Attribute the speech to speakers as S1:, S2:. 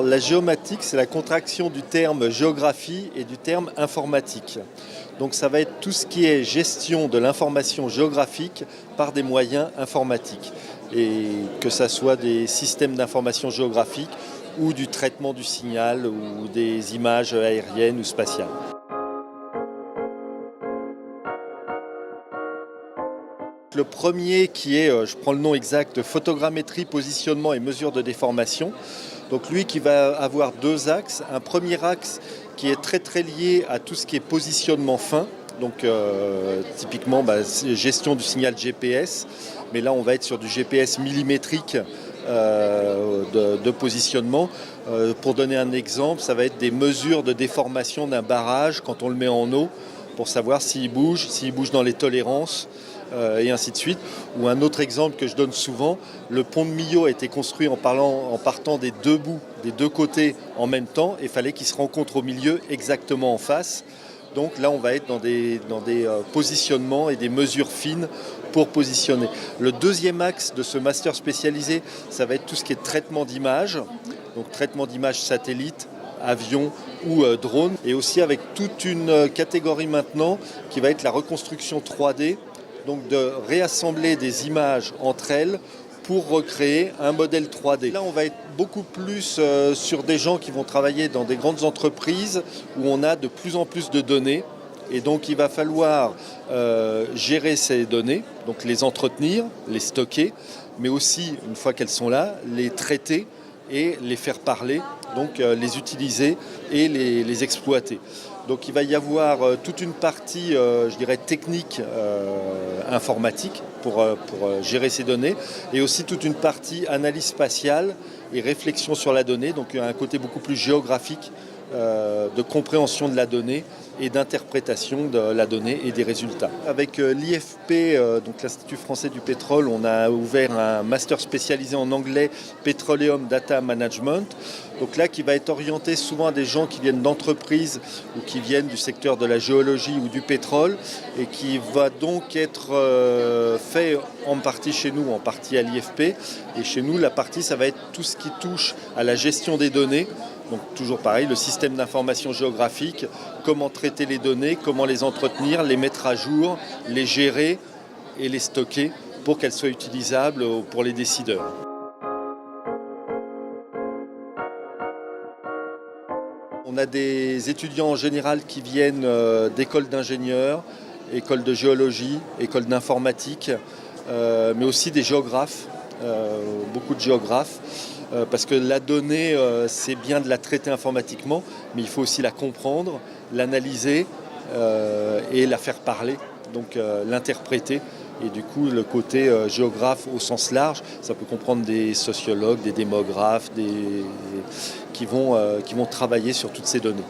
S1: La géomatique, c'est la contraction du terme géographie et du terme informatique. Donc ça va être tout ce qui est gestion de l'information géographique par des moyens informatiques. Et que ça soit des systèmes d'information géographique ou du traitement du signal ou des images aériennes ou spatiales. Le premier qui est, je prends le nom exact, photogrammétrie, positionnement et mesure de déformation. Donc lui qui va avoir deux axes. Un premier axe qui est très lié à tout ce qui est positionnement fin. Donc typiquement gestion du signal GPS. Mais là on va être sur du GPS millimétrique de positionnement. Pour donner un exemple, ça va être des mesures de déformation d'un barrage quand on le met en eau pour savoir s'il bouge dans les tolérances. Et ainsi de suite. Ou un autre exemple que je donne souvent, le pont de Millau a été construit en partant des deux bouts, des deux côtés en même temps, et il fallait qu'ils se rencontrent au milieu exactement en face. Donc là, on va être dans des positionnements et des mesures fines pour positionner. Le deuxième axe de ce master spécialisé, ça va être tout ce qui est traitement d'images, donc traitement d'images satellites, avions ou drones, et aussi avec toute une catégorie maintenant qui va être la reconstruction 3D, donc de réassembler des images entre elles pour recréer un modèle 3D. Là, on va être beaucoup plus sur des gens qui vont travailler dans des grandes entreprises où on a de plus en plus de données. Et donc, il va falloir gérer ces données, donc les entretenir, les stocker, mais aussi, une fois qu'elles sont là, les traiter et les faire parler, donc les utiliser et les exploiter. Donc il va y avoir toute une partie, je dirais, technique informatique pour gérer ces données, et aussi toute une partie analyse spatiale et réflexion sur la donnée, donc un côté beaucoup plus géographique de compréhension de la donnée et d'interprétation de la donnée et des résultats. Avec l'IFP, donc l'Institut français du pétrole, on a ouvert un master spécialisé en anglais Petroleum Data Management. Donc là, qui va être orienté souvent à des gens qui viennent d'entreprises ou qui viennent du secteur de la géologie ou du pétrole, et qui va donc être fait en partie chez nous, en partie à l'IFP. Et chez nous, la partie, ça va être tout ce qui touche à la gestion des données. Donc toujours pareil, le système d'information géographique, comment traiter les données, comment les entretenir, les mettre à jour, les gérer et les stocker pour qu'elles soient utilisables pour les décideurs. On a des étudiants en général qui viennent d'écoles d'ingénieurs, écoles de géologie, écoles d'informatique, mais aussi des géographes, beaucoup de géographes. Parce que la donnée, c'est bien de la traiter informatiquement, mais il faut aussi la comprendre, l'analyser et la faire parler, donc l'interpréter. Et du coup, le côté géographe au sens large, ça peut comprendre des sociologues, des démographes, qui vont travailler sur toutes ces données.